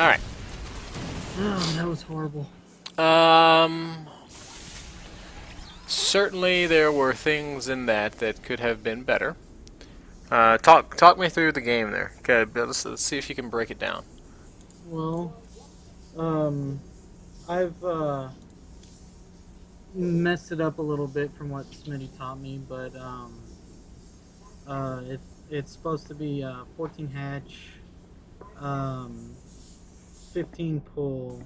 Alright. Oh, that was horrible. Um, Certainly there were things in that that could have been better. Talk me through the game there. Okay, but let's see if you can break it down. Well, um, I've messed it up a little bit from what Smitty taught me, but it's supposed to be 14 hatch, um, 15 pull,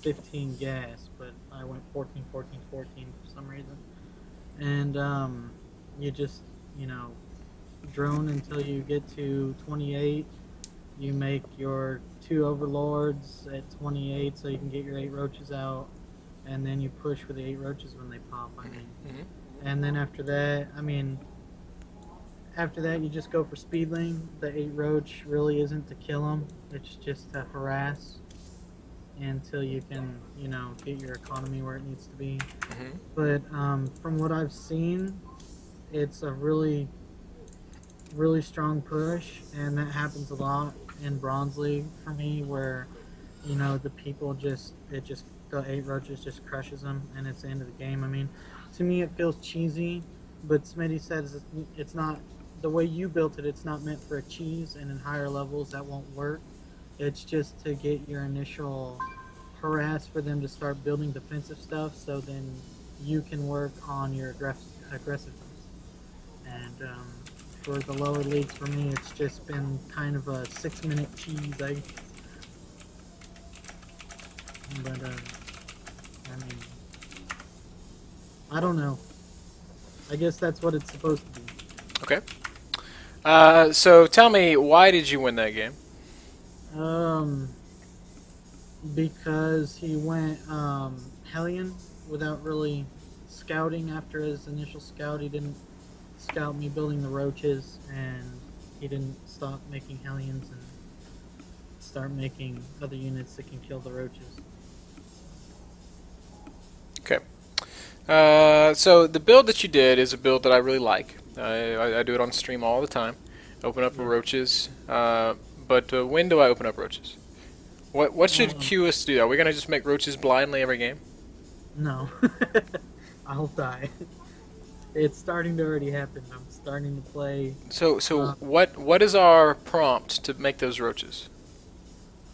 15 gas, but I went 14, 14, 14 for some reason. And you just, you know, drone until you get to 28. You make your two overlords at 28 so you can get your 8 roaches out, and then you push for the 8 roaches when they pop. I mean, Hmm. and then after that, after that you just go for speedling. The 8 roach really isn't to kill them; it's just to harass until you can, get your economy where it needs to be. Hmm. But from what I've seen, it's a really, really strong push, and that happens a lot in Bronze League for me, where the people just the 8 roaches just crushes them, and it's the end of the game. I mean, to me it feels cheesy, but Smitty says it's not the way you built it. It's not meant for a cheese, and in higher levels that won't work. It's just to get your initial harass for them to start building defensive stuff, so then you can work on your aggressiveness. And for the lower leagues, for me, it's just been kind of a 6 minute cheese. But I mean, I don't know. I guess that's what it's supposed to be. Okay. So tell me, why did you win that game? Um, because he went Hellion without really scouting. After his initial scout, he didn't scout me building the roaches, and he didn't stop making Hellions and start making other units that can kill the roaches. Okay. So the build that you did is a build that I really like. I do it on stream all the time. Open up Yeah. roaches. But when do I open up roaches? What should Um, cue us to do? Are we gonna just make roaches blindly every game? no, I'll die. It's starting to already happen. I'm starting to play. So Uh, what is our prompt to make those roaches?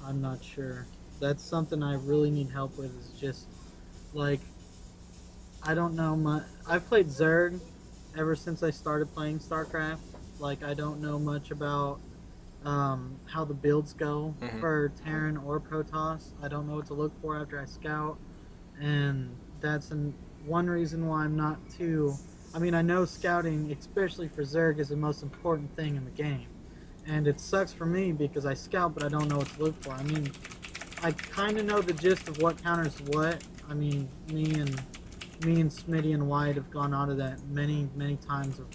I'm not sure. That's something I really need help with. Is just like I don't know much. I've played Zerg ever since I started playing StarCraft. Like I don't know much about how the builds go Hmm. for Terran or Protoss. I don't know what to look for after I scout, and that's one reason why I'm not too. I mean, I know scouting, especially for Zerg, is the most important thing in the game, and it sucks for me because I scout, but I don't know what to look for. I mean, I kind of know the gist of what counters what. I mean, me and Smitty and White have gone out of that many many times of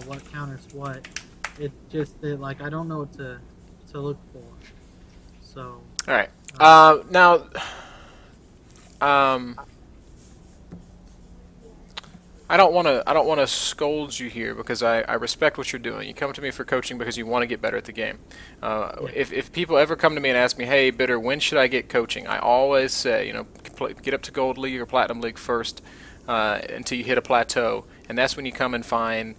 what counters what. It just that like I don't know what to look for. So All right. uh, Now, um, I don't want to scold you here because I respect what you're doing. You come to me for coaching because you want to get better at the game. yeah, If people ever come to me and ask me, hey, Bitter, when should I get coaching? I always say, get up to Gold League or Platinum League first until you hit a plateau, and that's when you come and find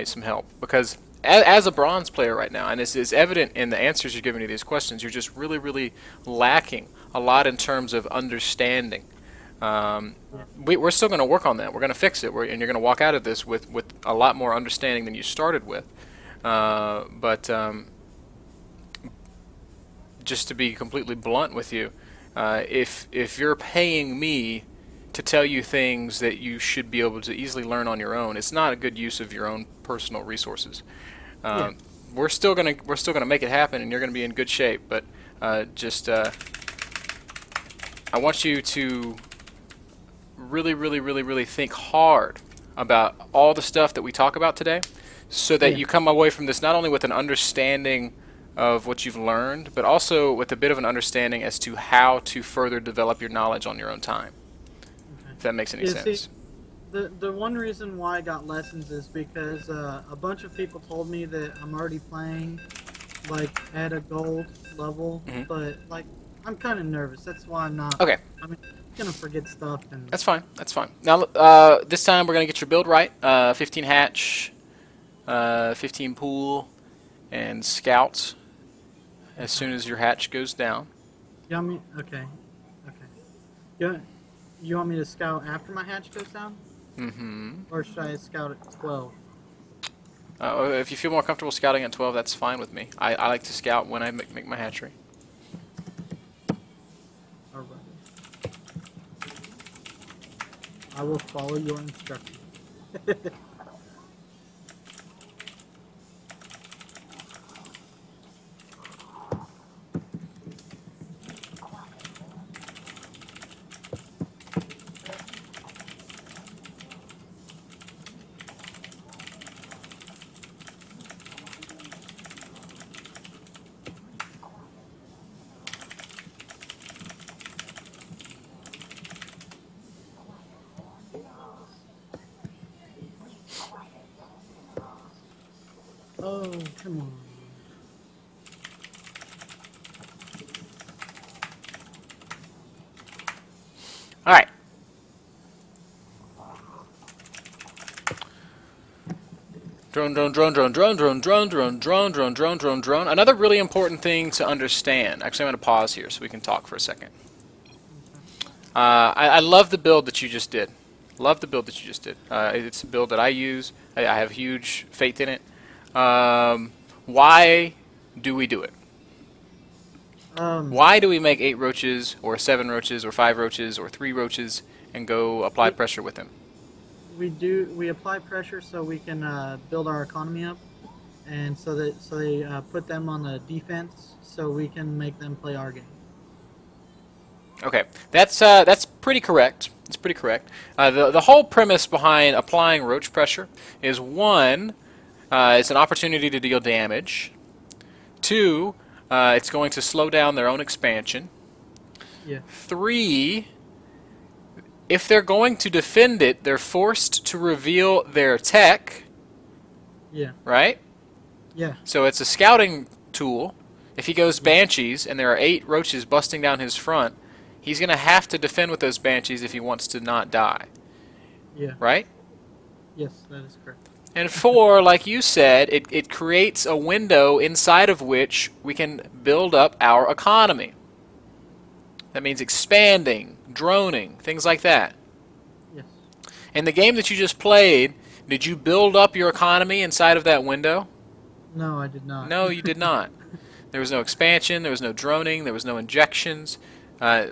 some help. Because as a bronze player right now, and this is evident in the answers you're giving to these questions, you're just really, really lacking a lot in terms of understanding. Um, yeah, we're still going to work on that. We're going to fix it, and you're going to walk out of this with a lot more understanding than you started with. But just to be completely blunt with you, if you're paying me to tell you things that you should be able to easily learn on your own, it's not a good use of your own personal resources. yeah. Um, we're still gonna make it happen, and you're gonna be in good shape. But just I want you to really, really, really, really think hard about all the stuff that we talk about today so that Yeah. you come away from this not only with an understanding of what you've learned, but also with a bit of an understanding as to how to further develop your knowledge on your own time, Okay. if that makes any You see, sense. the one reason why I got lessons is because a bunch of people told me that I'm already playing like at a gold level, Hmm. but like I'm kind of nervous. That's why I'm not. Okay, I mean, gonna forget stuff and that's fine. That's fine. Now, this time we're gonna get your build right. 15 hatch, 15 pool, and scout. As okay. soon as your hatch goes down. You want me? Okay, okay. You want me to scout after my hatch goes down, Mm-hmm. or should I scout at 12? If you feel more comfortable scouting at 12, that's fine with me. I like to scout when I make my hatchery. Alright, I will follow your instructions. Oh, come on. All right. Drone, drone, drone, drone, drone, drone, drone, drone, drone, drone, drone, drone, drone. Another really important thing to understand. Actually, I'm going to pause here so we can talk for a second. Okay. I love the build that you just did. Love the build that you just did. It's a build that I use. I have huge faith in it. Why do we do it? Um, Why do we make 8 roaches, or 7 roaches, or 5 roaches, or 3 roaches, and go apply we pressure with them? we apply pressure so we can build our economy up, and so they put them on the defense so we can make them play our game. Okay, that's pretty correct. It's pretty correct. The whole premise behind applying roach pressure is one, it's an opportunity to deal damage. Two, it's going to slow down their own expansion. Yeah, Three, if they're going to defend it, they're forced to reveal their tech, yeah, right? yeah, So it's a scouting tool. If he goes yeah, Banshees and there are 8 roaches busting down his front, he's going to have to defend with those Banshees if he wants to not die, yeah. right? Yes, that is correct. And 4, like you said, it creates a window inside of which we can build up our economy. That means expanding, droning, things like that. Yes. In the game that you just played, did you build up your economy inside of that window? No, I did not. No, you did not. There was no expansion, there was no droning, there was no injections. Uh,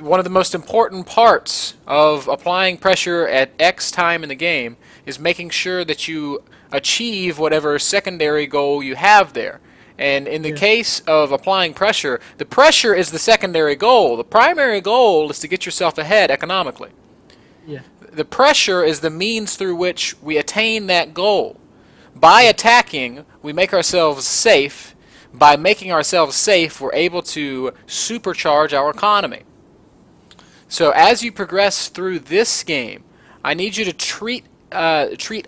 one of the most important parts of applying pressure at X time in the game is making sure that you achieve whatever secondary goal you have there. And in the Yeah, case of applying pressure, the pressure is the secondary goal. The primary goal is to get yourself ahead economically. yeah, The pressure is the means through which we attain that goal. By yeah, attacking, we make ourselves safe. By making ourselves safe, we're able to supercharge our economy. So as you progress through this game, I need you to treat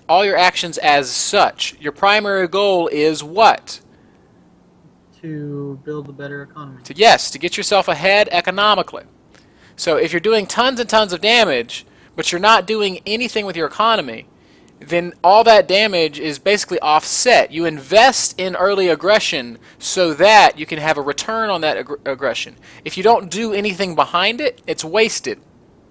all your actions as such. Your primary goal is what? to build a better economy. To get yourself ahead economically. So if you're doing tons and tons of damage, but you're not doing anything with your economy, then all that damage is basically offset. You invest in early aggression so that you can have a return on that aggression. If you don't do anything behind it, it's wasted.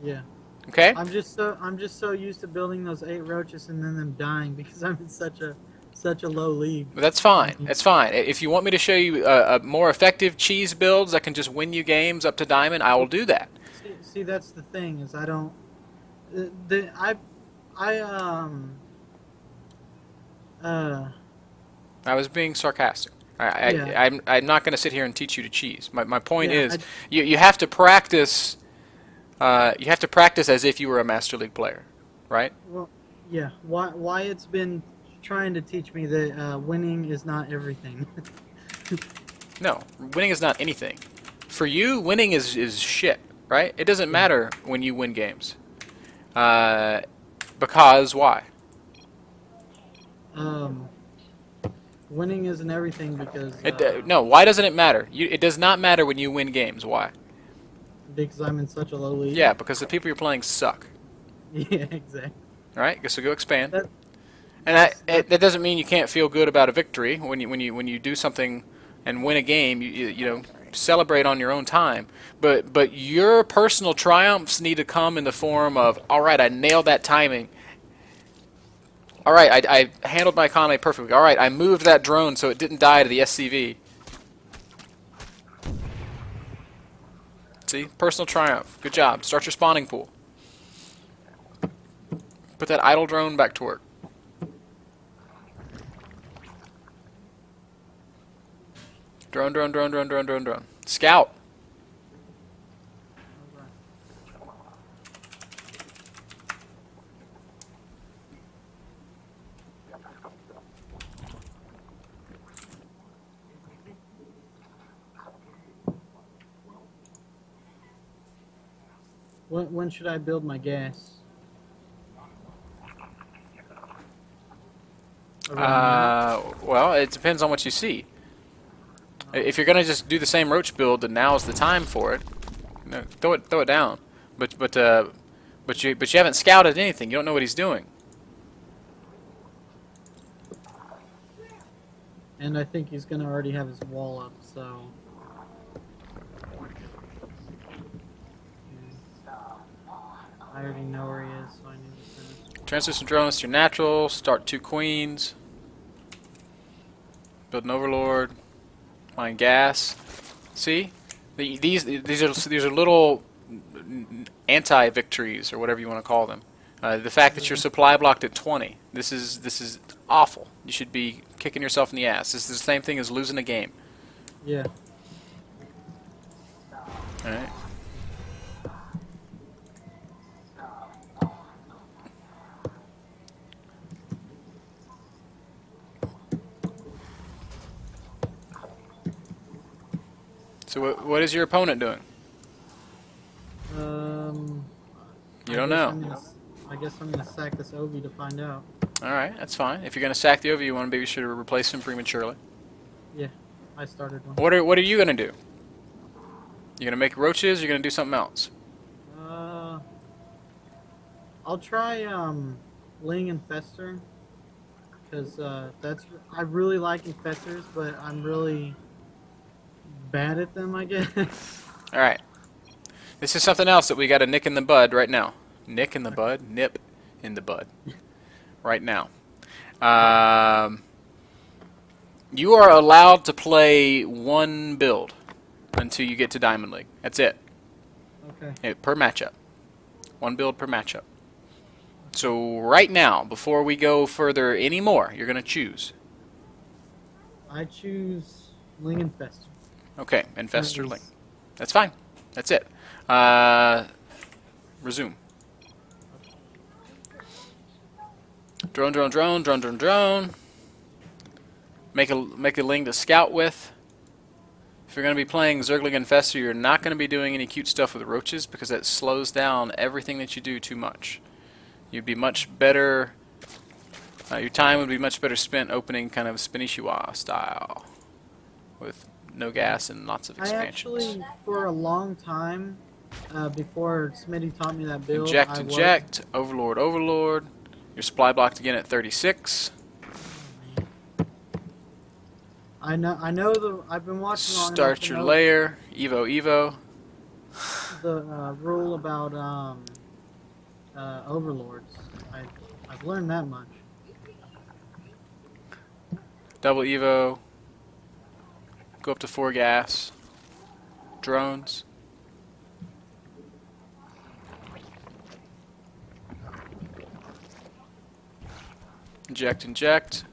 Yeah. Okay? I'm just so used to building those 8 roaches and then them dying because I'm in such a low league. But that's I fine. mean, That's fine. If you want me to show you a more effective cheese builds that can just win you games up to diamond, I will do that. see that's the thing is I don't the I uh I was being sarcastic. yeah, I'm not going to sit here and teach you to cheese. My point yeah, is, you have to practice. You have to practice as if you were a Master League player, right? well, yeah, why it's been trying to teach me that winning is not everything. No, winning is not anything. For you, winning is shit, right? It doesn't Yeah. matter when you win games. Uh, because why? Um winning isn't everything No, why doesn't it matter? It does not matter when you win games. Why? because I'm in such a low league. Yeah, because the people you're playing suck. Yeah, exactly. All right, so go expand. That And that's that doesn't mean you can't feel good about a victory when you do something and win a game. You know, celebrate on your own time. But your personal triumphs need to come in the form of, all right, I nailed that timing. All right, I handled my economy perfectly. All right, I moved that drone so it didn't die to the SCV. See, personal triumph. Good job. Start your spawning pool. Put that idle drone back to work. Drone, drone, drone, drone, drone, drone, drone. Scout. when should I build my gas? Around now? Well, it depends on what you see. If you're gonna just do the same roach build, then now's the time for it. No, throw it down. But you haven't scouted anything. You don't know what he's doing. And I think he's gonna already have his wall up, so. I already know where he is, so I need to finish. Transfer some drones to your natural. Start 2 queens. Build an overlord. Mine gas. See, these are little anti-victories or whatever you want to call them. The fact that you're supply blocked at 20. This is awful. You should be kicking yourself in the ass. This is the same thing as losing a game. Yeah. All right. So what is your opponent doing? Um. You don't know. I guess I'm gonna sack this Ovi to find out. All right, that's fine. If you're going to sack the OV, you want to be sure to replace him prematurely. Yeah, I started one. What are you going to do? You going to make roaches? Or you going to do something else? I'll try Ling and Fester, because I really like infestors, but I'm really bad at them, I guess. All right. This is something else that we got to nick in the bud right now. Nick in the bud? Nip in the bud. Right now. You are allowed to play one build until you get to Diamond League. That's it. Okay. Per matchup. One build per matchup. So right now, before we go further anymore, you're going to choose. I choose Ling and Fester. Okay, Infestor Ling. That's fine. That's it. Resume. Drone, drone, drone, drone, drone, drone. Make a Ling to scout with. If you're going to be playing Zergling Infestor, you're not going to be doing any cute stuff with roaches because that slows down everything that you do too much. You'd be much better. Your time would be much better spent opening kind of Spinishiwa style with no gas and lots of expansions. I actually, for a long time, before Smitty taught me that build, Inject, Overlord, Overlord. You're supply blocked again at 36. I know I've been watching long Start your layer, Evo, Evo. The rule about overlords. I've learned that much. Double Evo. Go up to 4 gas. Drones. Inject, inject.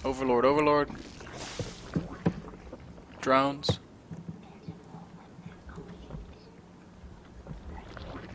Overlord, Overlord. Drones.